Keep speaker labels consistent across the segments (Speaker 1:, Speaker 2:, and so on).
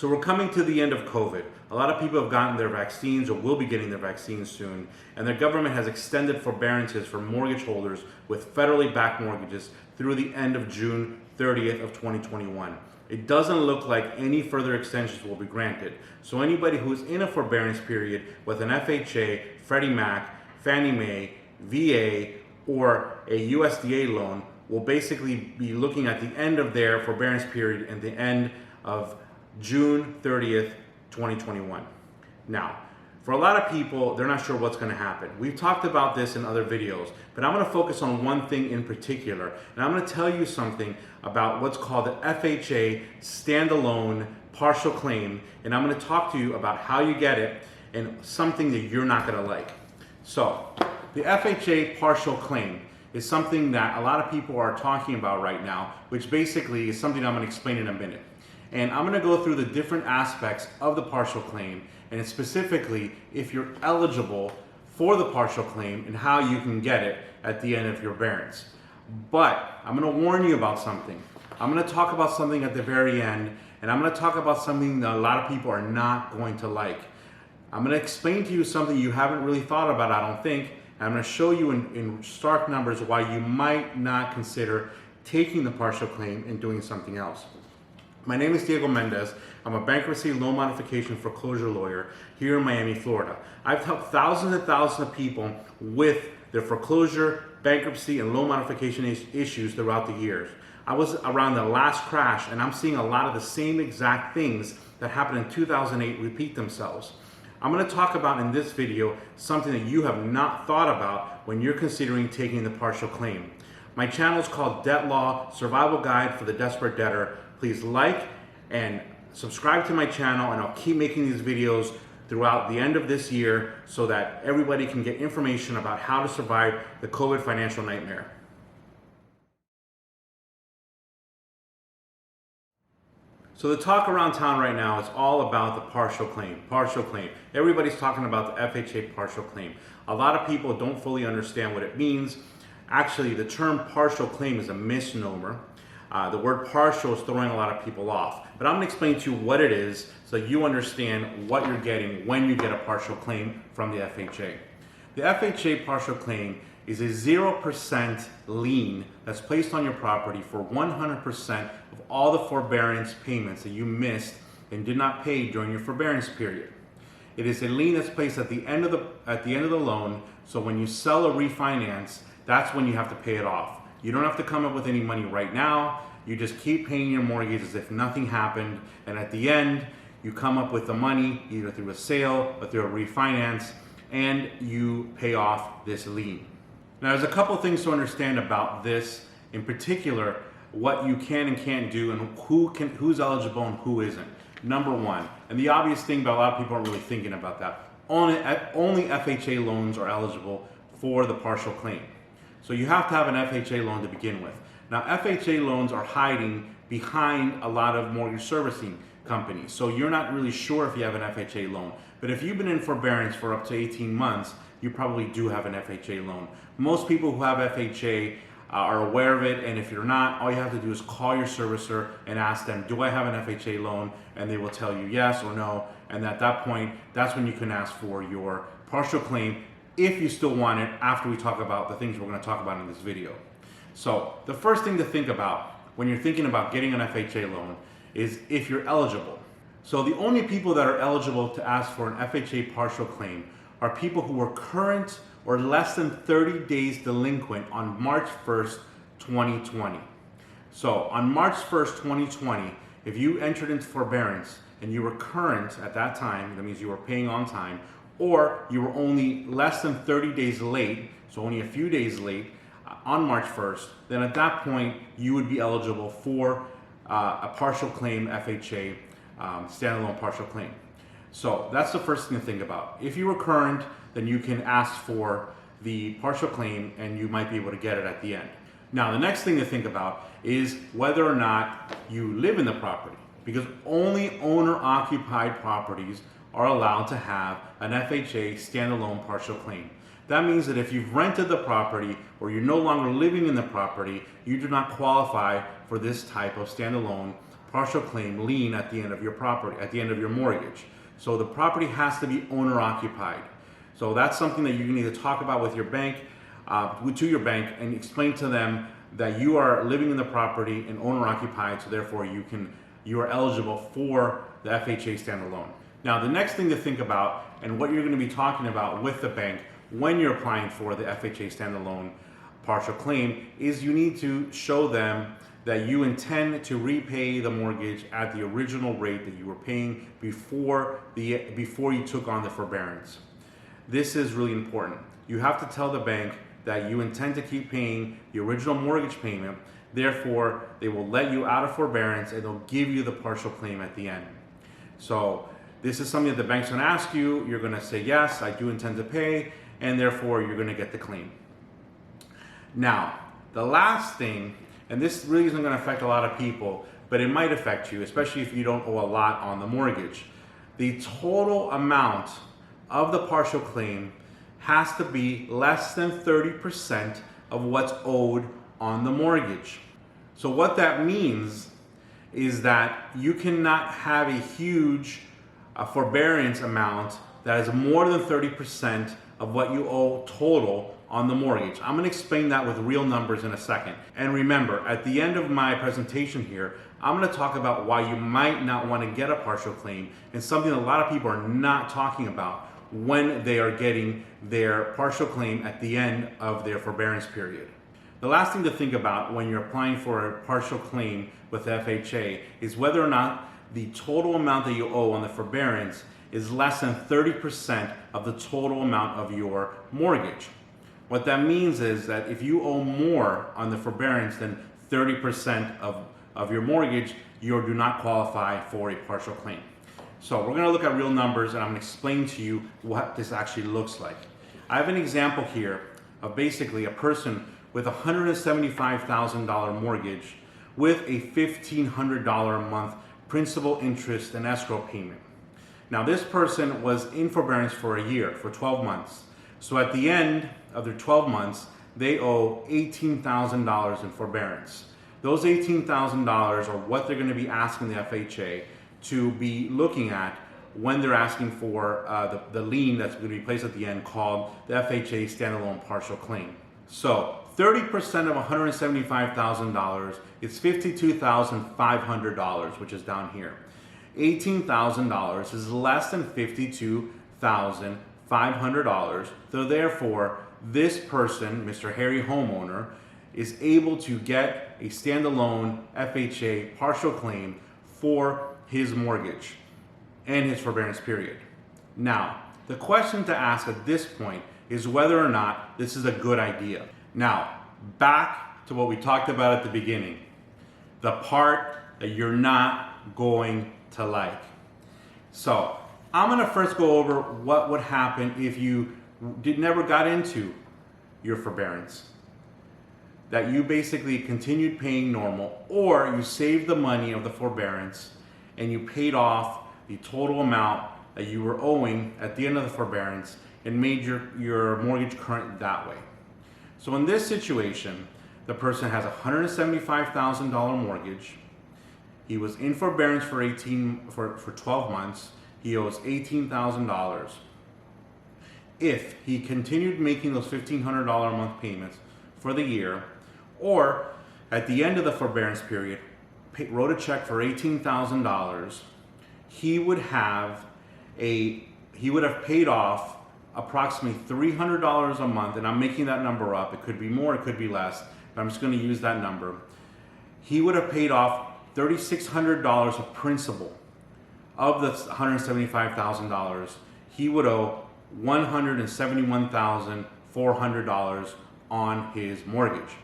Speaker 1: So we're coming to the end of COVID. A lot of people have gotten their vaccines or will be getting their vaccines soon, and their government has extended forbearances for mortgage holders with federally backed mortgages through the end of June 30th of 2021. It doesn't look like any further extensions will be granted. So anybody who's in a forbearance period with an FHA, Freddie Mac, Fannie Mae, VA, or a USDA loan will basically be looking at the end of their forbearance period at the end of June 30th, 2021. Now, for a lot of people, they're not sure what's going to happen. We've talked about this in other videos, but I'm going to focus on one thing in particular, and I'm going to tell you something about what's called the FHA standalone partial claim, and I'm going to talk to you about how you get it and something that you're not going to like. So, the FHA partial claim is something that a lot of people are talking about right now, which basically is something I'm going to explain in a minute. And I'm going to go through the different aspects of the partial claim, and specifically if you're eligible for the partial claim and how you can get it at the end of your forbearance. But I'm going to warn you about something. I'm going to talk about something at the very end, and I'm going to talk about something that a lot of people are not going to like. I'm going to explain to you something you haven't really thought about, I don't think, and I'm going to show you in stark numbers why you might not consider taking the partial claim and doing something else. My name is Mendez. I'm a bankruptcy, loan modification, foreclosure lawyer here in Miami, Florida. I've helped thousands and thousands of people with their foreclosure, bankruptcy, and loan modification issues throughout the years. I was around the last crash, and I'm seeing a lot of the same exact things that happened in 2008 repeat themselves. I'm going to talk about in this video something that you have not thought about when you're considering taking the partial claim. My channel is called Debt Law, Survival Guide for the Desperate Debtor. Please like and subscribe to my channel, and I'll keep making these videos throughout the end of this year so that everybody can get information about how to survive the COVID financial nightmare. So the talk around town right now is all about the partial claim. Partial claim. Everybody's talking about the FHA partial claim. A lot of people don't fully understand what it means. Actually, the term partial claim is a misnomer. The word partial is throwing a lot of people off. But I'm going to explain to you what it is so you understand what you're getting when you get a partial claim from the FHA. The FHA partial claim is a 0% lien that's placed on your property for 100% of all the forbearance payments that you missed and did not pay during your forbearance period. It is a lien that's placed at the end of the loan, so when you sell or refinance, that's when you have to pay it off. You don't have to come up with any money right now. You just keep paying your mortgage as if nothing happened, and at the end, you come up with the money either through a sale or through a refinance, and you pay off this lien. Now, there's a couple things to understand about this, in particular, what you can and can't do, and who's eligible and who isn't. Number one, and the obvious thing, but a lot of people aren't really thinking about that, only FHA loans are eligible for the partial claim. So you have to have an FHA loan to begin with. Now, FHA loans are hiding behind a lot of mortgage servicing companies. So you're not really sure if you have an FHA loan. But if you've been in forbearance for up to 18 months, you probably do have an FHA loan. Most people who have FHA are aware of it, and if you're not, all you have to do is call your servicer and ask them, do I have an FHA loan? And they will tell you yes or no. And at that point, that's when you can ask for your partial claim, if you still want it, after we talk about the things we're going to talk about in this video. So the first thing to think about when you're thinking about getting an FHA loan is if you're eligible. So the only people that are eligible to ask for an FHA partial claim are people who are current or less than 30 days delinquent on March 1st, 2020. So on March 1st, 2020, if you entered into forbearance and you were current at that time, that means you were paying on time, or you were only less than 30 days late, so only a few days late on March 1st, then at that point you would be eligible for a partial claim FHA standalone partial claim. So that's the first thing to think about. If you were current, then you can ask for the partial claim and you might be able to get it at the end. Now, the next thing to think about is whether or not you live in the property, because only owner-occupied properties are allowed to have an FHA standalone partial claim. That means that if you've rented the property or you're no longer living in the property, you do not qualify for this type of standalone partial claim lien at the end of your property, at the end of your mortgage. So the property has to be owner occupied. So that's something that you need to talk about with your bank, to your bank, and explain to them that you are living in the property and owner occupied, so therefore you are eligible for the FHA standalone. Now the next thing to think about, and what you're going to be talking about with the bank when you're applying for the FHA standalone partial claim, is you need to show them that you intend to repay the mortgage at the original rate that you were paying before you took on the forbearance. This is really important. You have to tell the bank that you intend to keep paying the original mortgage payment. Therefore, they will let you out of forbearance and they'll give you the partial claim at the end. So this is something that the bank's going to ask you. You're going to say, yes, I do intend to pay, and therefore you're going to get the claim. Now, the last thing, and this really isn't going to affect a lot of people, but it might affect you, especially if you don't owe a lot on the mortgage. The total amount of the partial claim has to be less than 30% of what's owed on the mortgage. So what that means is that you cannot have a huge forbearance amount that is more than 30% of what you owe total on the mortgage. I'm going to explain that with real numbers in a second. And remember, at the end of my presentation here, I'm going to talk about why you might not want to get a partial claim, and something a lot of people are not talking about when they are getting their partial claim at the end of their forbearance period. The last thing to think about when you're applying for a partial claim with FHA is whether or not the total amount that you owe on the forbearance is less than 30% of the total amount of your mortgage. What that means is that if you owe more on the forbearance than 30% of your mortgage, you do not qualify for a partial claim. So we're going to look at real numbers, and I'm going to explain to you what this actually looks like. I have an example here of basically a person with a $175,000 mortgage with a $1,500 a month principal, interest, and escrow payment. Now this person was in forbearance for a year, for 12 months. So at the end of their 12 months, they owe $18,000 in forbearance. Those $18,000 are what they're going to be asking the FHA to be looking at when they're asking for the lien that's going to be placed at the end, called the FHA standalone partial claim. So 30% of $175,000 is $52,500, which is down here. $18,000 is less than $52,500. So therefore, this person, Mr. Harry Homeowner, is able to get a standalone FHA partial claim for his mortgage and his forbearance period. Now, the question to ask at this point is whether or not this is a good idea. Now, back to what we talked about at the beginning, the part that you're not going to like. So, I'm gonna first go over what would happen if you never got into your forbearance. That you basically continued paying normal, or you saved the money of the forbearance and you paid off the total amount that you were owing at the end of the forbearance and made your mortgage current that way. So in this situation, the person has a $175,000 mortgage. He was in forbearance for 12 months. He owes $18,000. If he continued making those $1,500 a month payments for the year, or at the end of the forbearance period, wrote a check for $18,000, he would have paid off approximately $300 a month, and I'm making that number up. It could be more, it could be less, but I'm just going to use that number. He would have paid off $3,600 of principal. Of the $175,000, he would owe $171,400 on his mortgage.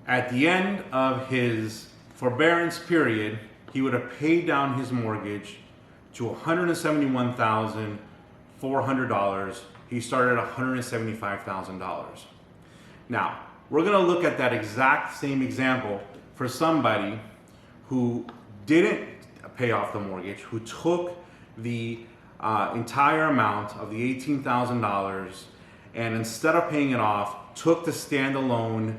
Speaker 1: At the end of his forbearance period, he would have paid down his mortgage to $171,400. He started at $175,000. Now, we're going to look at that exact same example for somebody who didn't pay off the mortgage, who took the entire amount of the $18,000 and instead of paying it off, took the standalone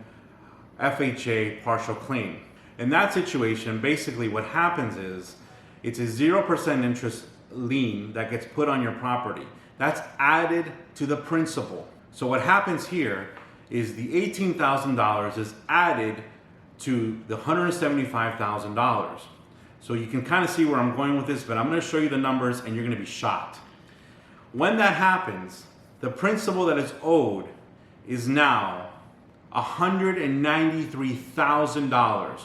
Speaker 1: FHA partial claim. In that situation, basically what happens is it's a 0% interest lien that gets put on your property. That's added to the principal. So what happens here is the $18,000 is added to the $175,000. So you can kind of see where I'm going with this, but I'm going to show you the numbers and you're going to be shocked. When that happens, the principal that is owed is now $193,000.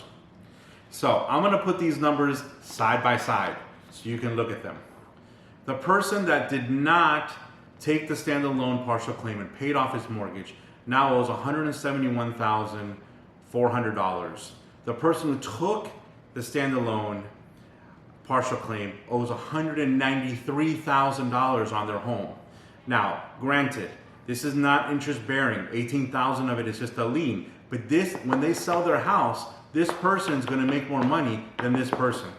Speaker 1: So I'm going to put these numbers side by side so you can look at them. The person that did not take the standalone partial claim and paid off his mortgage now owes $171,400. The person who took the standalone partial claim owes $193,000 on their home. Now, granted, this is not interest bearing. $18,000 of it is just a lien. But this, when they sell their house, this person is going to make more money than this person.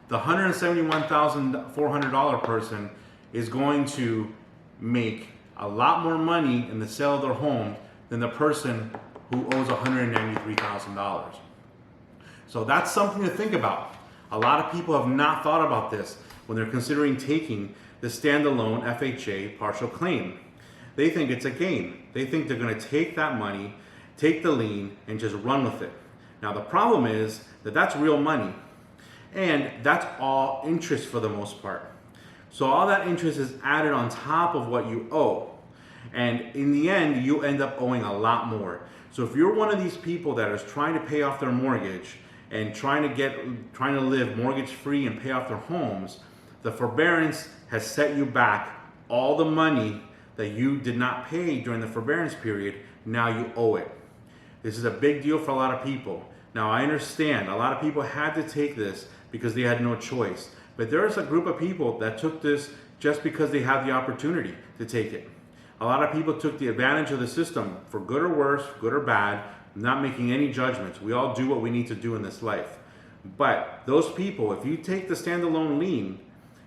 Speaker 1: The $171,400 person is going to make a lot more money in the sale of their home than the person who owes $193,000. So that's something to think about. A lot of people have not thought about this when they're considering taking the standalone FHA partial claim. They think it's a game. They think they're going to take that money, take the lien, and just run with it. Now the problem is that that's real money, and that's all interest for the most part. So all that interest is added on top of what you owe, and in the end you end up owing a lot more. So if you're one of these people that is trying to pay off their mortgage and trying to live mortgage free and pay off their homes, the forbearance has set you back all the money that you did not pay during the forbearance period. Now you owe it. This is a big deal for a lot of people. Now I understand a lot of people had to take this because they had no choice. But there's a group of people that took this just because they had the opportunity to take it. A lot of people took the advantage of the system for good or worse, good or bad, not making any judgments. We all do what we need to do in this life. But those people, if you take the standalone lien,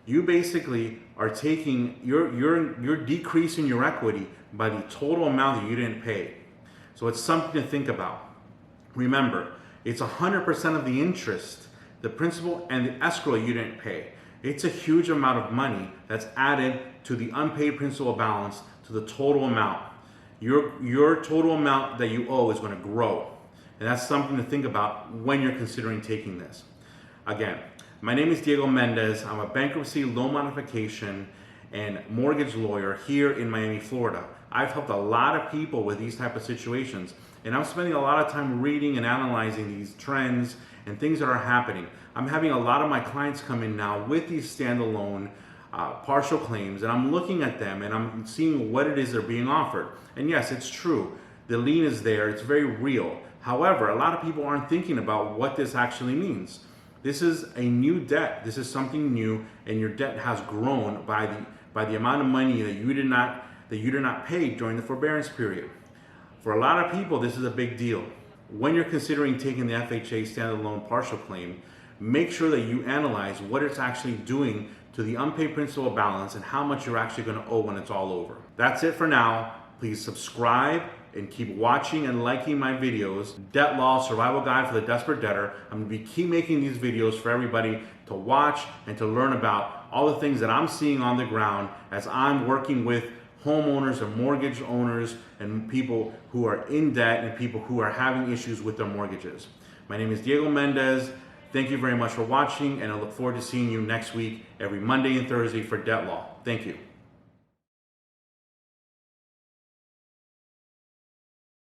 Speaker 1: you basically are taking, you're decreasing your equity by the total amount that you didn't pay. So it's something to think about. Remember, it's 100% of the interest, the principal and the escrow you didn't pay. It's a huge amount of money that's added to the unpaid principal balance, to the total amount. Your total amount that you owe is going to grow. And that's something to think about when you're considering taking this. Again, my name is Diego Mendez. I'm a bankruptcy, loan modification, and mortgage lawyer here in Miami, Florida. I've helped a lot of people with these type of situations, and I'm spending a lot of time reading and analyzing these trends and things that are happening. I'm having a lot of my clients come in now with these standalone partial claims, and I'm looking at them and I'm seeing what it is they're being offered. And yes, it's true. The lien is there. It's very real. However, a lot of people aren't thinking about what this actually means. This is a new debt. This is something new, and your debt has grown by the amount of money that you did not pay during the forbearance period. For a lot of people, this is a big deal. When you're considering taking the FHA standalone partial claim, make sure that you analyze what it's actually doing to the unpaid principal balance and how much you're actually going to owe when it's all over. That's it for now. Please subscribe and keep watching and liking my videos. Debt Law Survival Guide for the Desperate Debtor. I'm going to keep making these videos for everybody to watch and to learn about all the things that I'm seeing on the ground as I'm working with homeowners and mortgage owners and people who are in debt and people who are having issues with their mortgages. My name is Diego Mendez. Thank you very much for watching, and I look forward to seeing you next week, every Monday and Thursday for Debt Law. Thank you.